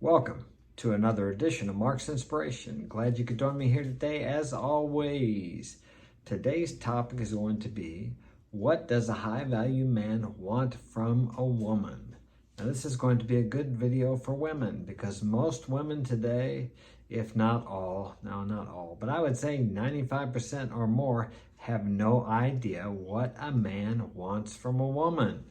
Welcome to another edition of Mark's Inspiration. Glad you could join me here today as always. Today's topic is going to be, what does a high value man want from a woman? Now this is going to be a good video for women because most women today, if not all, no, not all, but I would say 95% or more have no idea what a man wants from a woman.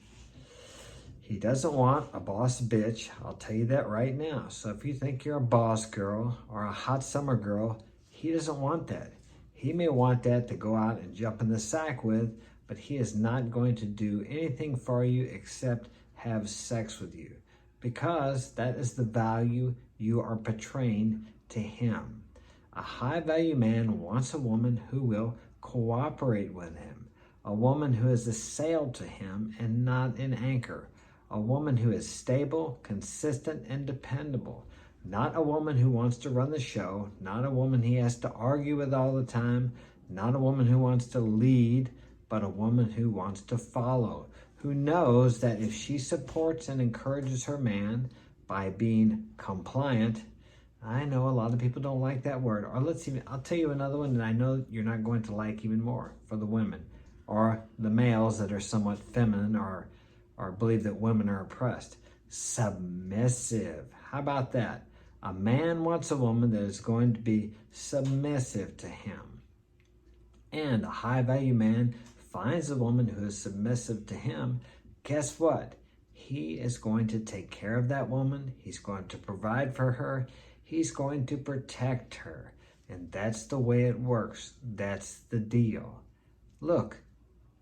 He doesn't want a boss bitch, I'll tell you that right now. So if you think you're a boss girl or a hot summer girl, he doesn't want that. He may want that to go out and jump in the sack with, but he is not going to do anything for you except have sex with you, because that is the value you are portraying to him. A high value man wants a woman who will cooperate with him, a woman who is a sail to him and not an anchor. A woman who is stable, consistent, and dependable. Not a woman who wants to run the show. Not a woman he has to argue with all the time. Not a woman who wants to lead, but a woman who wants to follow. Who knows that if she supports and encourages her man by being compliant, I know a lot of people don't like that word. Or I'll tell you another one that I know you're not going to like even more for the women. Or the males that are somewhat feminine or believe that women are oppressed. Submissive. How about that? A man wants a woman that is going to be submissive to him. And a high value man finds a woman who is submissive to him. Guess what? He is going to take care of that woman. He's going to provide for her. He's going to protect her. And that's the way it works. That's the deal. Look,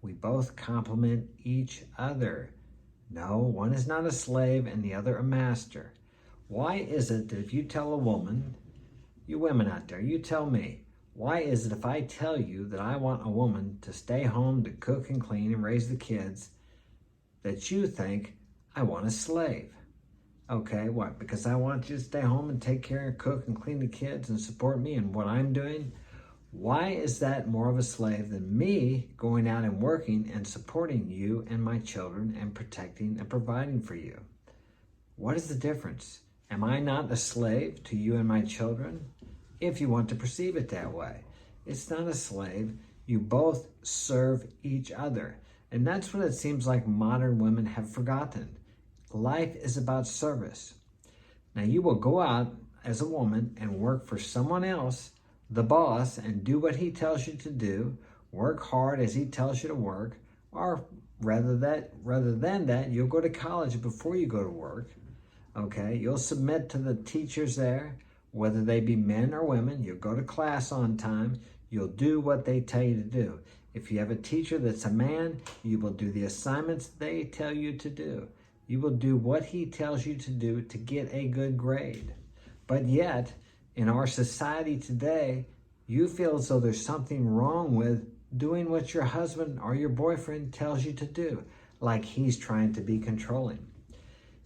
we both complement each other. No, one is not a slave and the other a master. Why is it that if you tell a woman, you women out there, you tell me, why is it if I tell you that I want a woman to stay home to cook and clean and raise the kids, that you think I want a slave? Okay, what? Because I want you to stay home and take care and cook and clean the kids and support me in what I'm doing? Why is that more of a slave than me going out and working and supporting you and my children and protecting and providing for you? What is the difference? Am I not a slave to you and my children? If you want to perceive it that way. It's not a slave. You both serve each other. And that's what it seems like modern women have forgotten. Life is about service. Now you will go out as a woman and work for someone else, the boss, and do what he tells you to do, work hard as he tells you to work, or rather than that, you'll go to college before you go to work, okay? You'll submit to the teachers there, whether they be men or women. You'll go to class on time. You'll do what they tell you to do. If you have a teacher that's a man, you will do the assignments they tell you to do. You will do what he tells you to do to get a good grade. But yet, in our society today, you feel as though there's something wrong with doing what your husband or your boyfriend tells you to do, like he's trying to be controlling.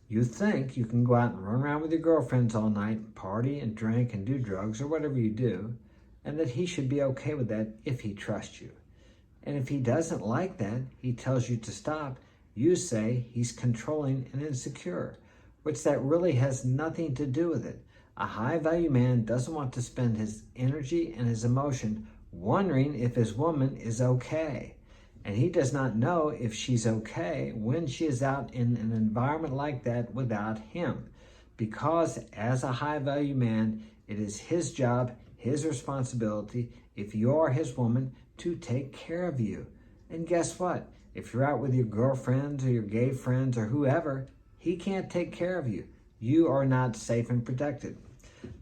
You think you can go out and run around with your girlfriends all night, party and drink and do drugs or whatever you do, and that he should be okay with that if he trusts you. And if he doesn't like that, he tells you to stop, you say he's controlling and insecure, which that really has nothing to do with it. A high-value man doesn't want to spend his energy and his emotion wondering if his woman is okay. And he does not know if she's okay when she is out in an environment like that without him. Because as a high-value man, it is his job, his responsibility, if you are his woman, to take care of you. And guess what? If you're out with your girlfriends or your gay friends or whoever, he can't take care of you. You are not safe and protected.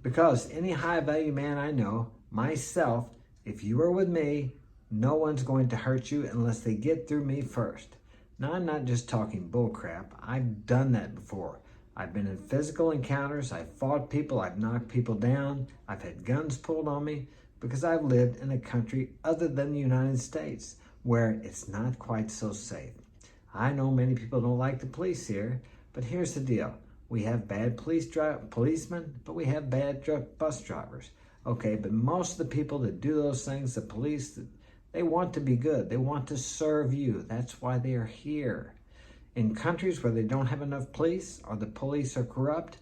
Because any high-value man I know, myself, if you are with me, no one's going to hurt you unless they get through me first. Now, I'm not just talking bullcrap. I've done that before. I've been in physical encounters. I've fought people. I've knocked people down. I've had guns pulled on me because I've lived in a country other than the United States where it's not quite so safe. I know many people don't like the police here, but here's the deal. We have bad policemen, but we have bad bus drivers. Okay, but most of the people that do those things, the police, they want to be good. They want to serve you. That's why they are here. In countries where they don't have enough police or the police are corrupt,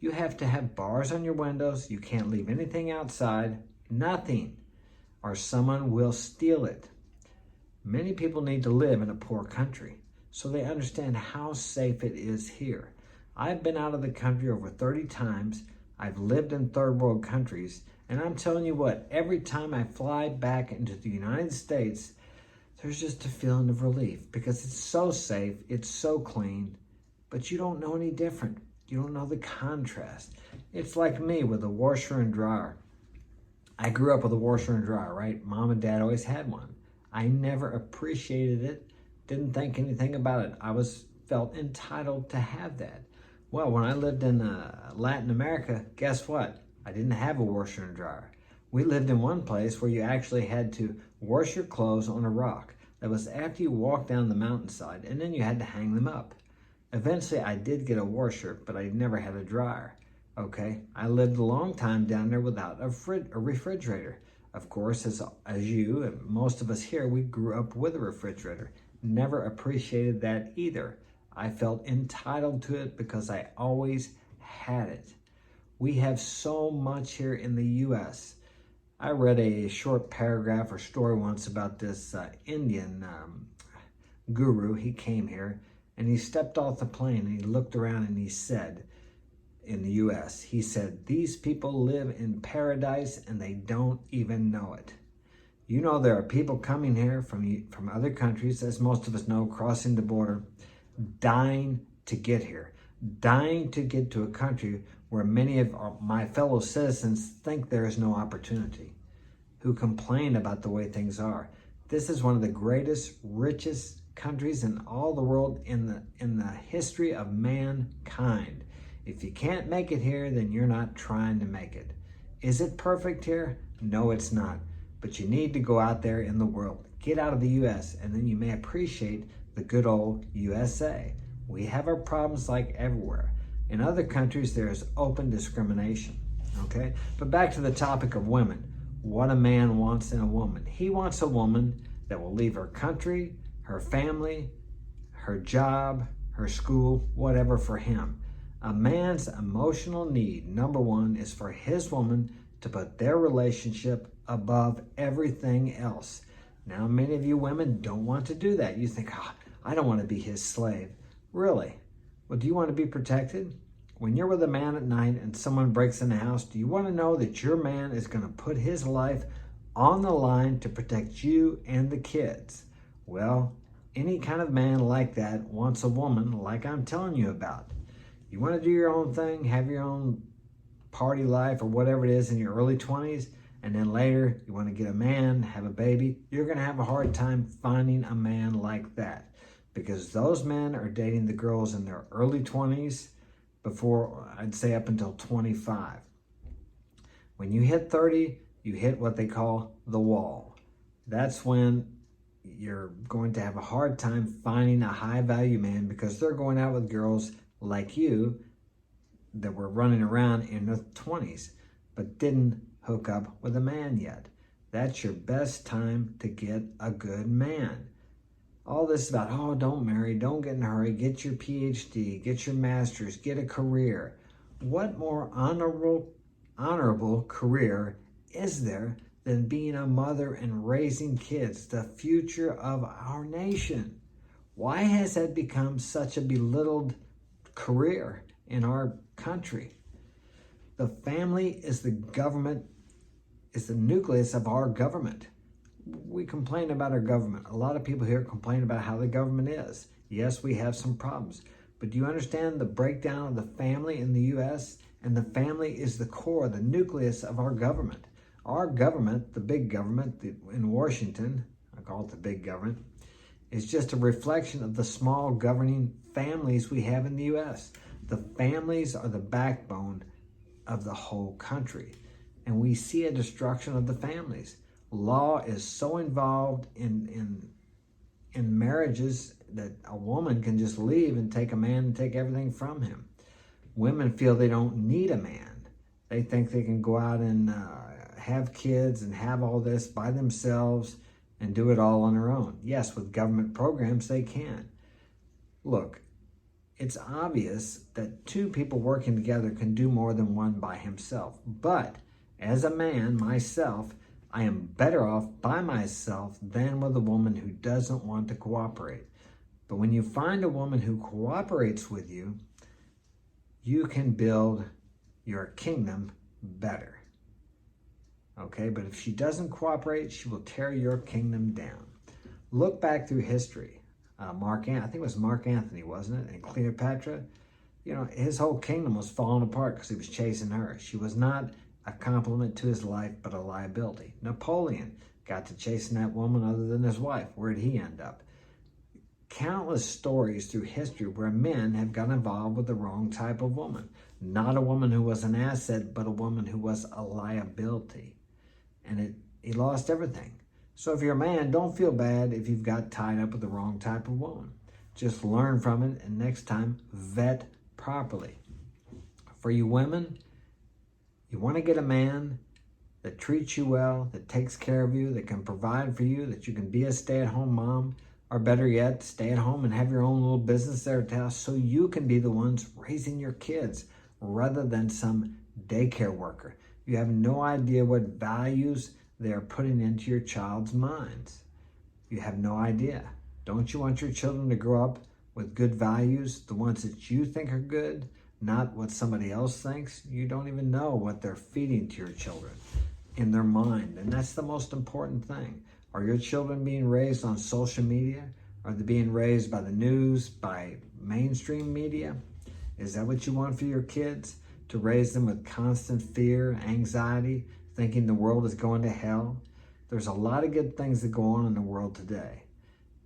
You have to have bars on your windows. You can't leave anything outside, nothing, or someone will steal it. Many people need to live in a poor country so they understand how safe it is here. I've been out of the country over 30 times. I've lived in third world countries, and I'm telling you what, every time I fly back into the United States, there's just a feeling of relief because it's so safe, it's so clean, but you don't know any different. You don't know the contrast. It's like me with a washer and dryer. I grew up with a washer and dryer, right? Mom and dad always had one. I never appreciated it, didn't think anything about it. I felt entitled to have that. Well, when I lived in Latin America, guess what? I didn't have a washer and dryer. We lived in one place where you actually had to wash your clothes on a rock. That was after you walked down the mountainside, and then you had to hang them up. Eventually, I did get a washer, but I never had a dryer. Okay, I lived a long time down there without a refrigerator. Of course, as you and most of us here, we grew up with a refrigerator. Never appreciated that either. I felt entitled to it because I always had it. We have so much here in the U.S. I read a short paragraph or story once about this Indian guru. He came here and he stepped off the plane and he looked around and he said, in the U.S., he said, these people live in paradise and they don't even know it. You know, there are people coming here from other countries, as most of us know, crossing the border, dying to get here, dying to get to a country where many of my fellow citizens think there is no opportunity, who complain about the way things are. This is one of the greatest, richest countries in all the world in the history of mankind. If you can't make it here, then you're not trying to make it. Is it perfect here? No, it's not. But you need to go out there in the world. Get out of the U.S., and then you may appreciate the good old USA. We have our problems like everywhere. In other countries, there is open discrimination, okay? But back to the topic of women. What a man wants in a woman. He wants a woman that will leave her country, her family, her job, her school, whatever for him. A man's emotional need, number one, is for his woman to put their relationship above everything else. Now, many of you women don't want to do that. You think, I don't want to be his slave. Really? Well, do you want to be protected? When you're with a man at night and someone breaks in the house, do you want to know that your man is going to put his life on the line to protect you and the kids? Well, any kind of man like that wants a woman like I'm telling you about. You want to do your own thing, have your own party life or whatever it is in your early 20s, and then later you want to get a man, have a baby, you're going to have a hard time finding a man like that because those men are dating the girls in their early 20s before, I'd say, up until 25. When you hit 30, you hit what they call the wall. That's when you're going to have a hard time finding a high-value man because they're going out with girls like you that were running around in their 20s but didn't hook up with a man yet. That's your best time to get a good man. All this about, don't marry, don't get in a hurry, get your PhD, get your master's, get a career. What more honorable career is there than being a mother and raising kids, the future of our nation? Why has that become such a belittled career in our country? The family is the government, is the nucleus of our government. We complain about our government. A lot of people here complain about how the government is. Yes, we have some problems. But do you understand the breakdown of the family in the U.S.? And the family is the core, the nucleus of our government. Our government, the big government in Washington, I call it the big government, is just a reflection of the small governing families we have in the U.S. The families are the backbone of the whole country. And we see a destruction of the families. Law is so involved in marriages that a woman can just leave and take a man and take everything from him. Women feel they don't need a man. They think they can go out and have kids and have all this by themselves and do it all on their own. Yes, with government programs, they can. Look, it's obvious that two people working together can do more than one by himself. But as a man, myself, I am better off by myself than with a woman who doesn't want to cooperate. But when you find a woman who cooperates with you, you can build your kingdom better. Okay, but if she doesn't cooperate, she will tear your kingdom down. Look back through history. I think it was Mark Antony, wasn't it? And Cleopatra, his whole kingdom was falling apart because he was chasing her. She was not a compliment to his life, but a liability. Napoleon got to chasing that woman other than his wife. Where'd he end up? Countless stories through history where men have got involved with the wrong type of woman. Not a woman who was an asset, but a woman who was a liability. And he lost everything. So if you're a man, don't feel bad if you've got tied up with the wrong type of woman. Just learn from it, and next time, vet properly. For you women, you want to get a man that treats you well, that takes care of you, that can provide for you, that you can be a stay-at-home mom, or better yet, stay at home and have your own little business there at the house so you can be the ones raising your kids rather than some daycare worker. You have no idea what values they're putting into your child's minds. You have no idea. Don't you want your children to grow up with good values, the ones that you think are good, not what somebody else thinks? You don't even know what they're feeding to your children in their mind, and that's the most important thing. Are your children being raised on social media? Are they being raised by the news, by mainstream media? Is that what you want for your kids? To raise them with constant fear, anxiety, thinking the world is going to hell? There's a lot of good things that go on in the world today.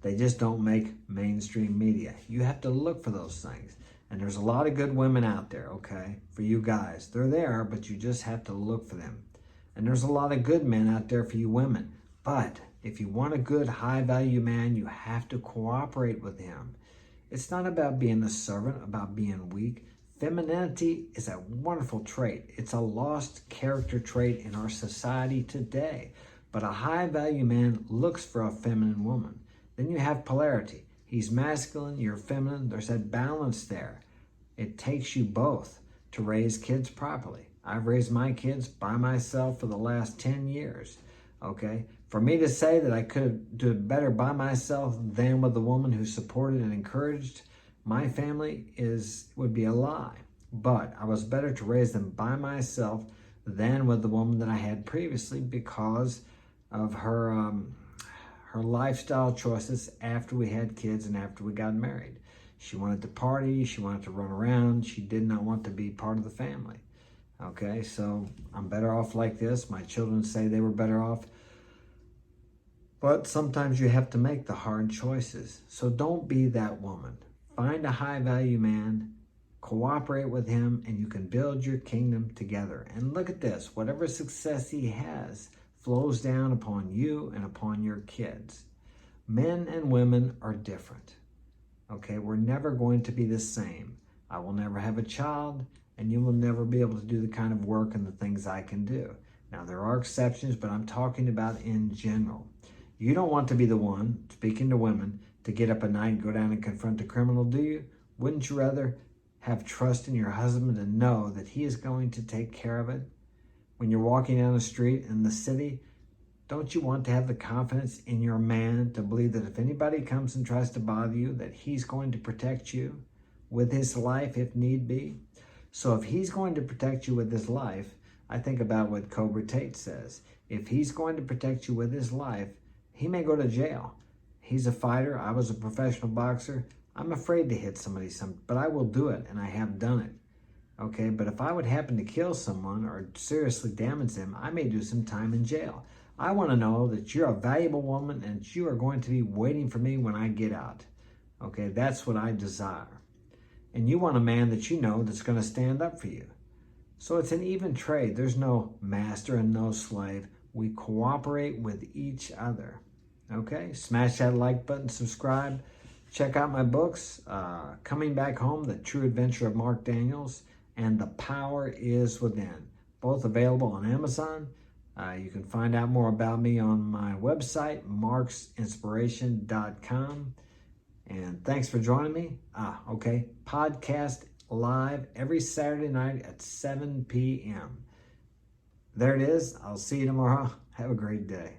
They just don't make mainstream media. You have to look for those things. And there's a lot of good women out there, okay, for you guys. They're there, but you just have to look for them. And there's a lot of good men out there for you women. But if you want a good, high-value man, you have to cooperate with him. It's not about being a servant, about being weak. Femininity is a wonderful trait. It's a lost character trait in our society today. But a high-value man looks for a feminine woman. Then you have polarity. He's masculine, you're feminine. There's that balance there. It takes you both to raise kids properly. I've raised my kids by myself for the last 10 years, okay? For me to say that I could do it better by myself than with the woman who supported and encouraged my family would be a lie. But I was better to raise them by myself than with the woman that I had previously because of her lifestyle choices after we had kids and after we got married. She wanted to party, she wanted to run around, she did not want to be part of the family. Okay, so I'm better off like this. My children say they were better off. But sometimes you have to make the hard choices. So don't be that woman. Find a high-value man, cooperate with him, and you can build your kingdom together. And look at this. Whatever success he has flows down upon you and upon your kids. Men and women are different. Okay, we're never going to be the same. I will never have a child, and you will never be able to do the kind of work and the things I can do. Now, there are exceptions, but I'm talking about in general. You don't want to be the one, speaking to women, to get up at night and go down and confront a criminal, do you? Wouldn't you rather have trust in your husband and know that he is going to take care of it? When you're walking down the street in the city, don't you want to have the confidence in your man to believe that if anybody comes and tries to bother you, that he's going to protect you with his life if need be? So if he's going to protect you with his life, I think about what Cobra Tate says. If he's going to protect you with his life, he may go to jail. He's a fighter. I was a professional boxer. I'm afraid to hit somebody, but I will do it, and I have done it. Okay, but if I would happen to kill someone or seriously damage them, I may do some time in jail. I want to know that you're a valuable woman and that you are going to be waiting for me when I get out. Okay, that's what I desire. And you want a man that you know that's going to stand up for you. So it's an even trade. There's no master and no slave. We cooperate with each other. Okay, smash that like button, subscribe. Check out my books, Coming Back Home, The True Adventure of Mark Daniels, and The Power Is Within. Both available on Amazon. You can find out more about me on my website, marksinspiration.com. And thanks for joining me. Okay. Podcast live every Saturday night at 7 p.m. There it is. I'll see you tomorrow. Have a great day.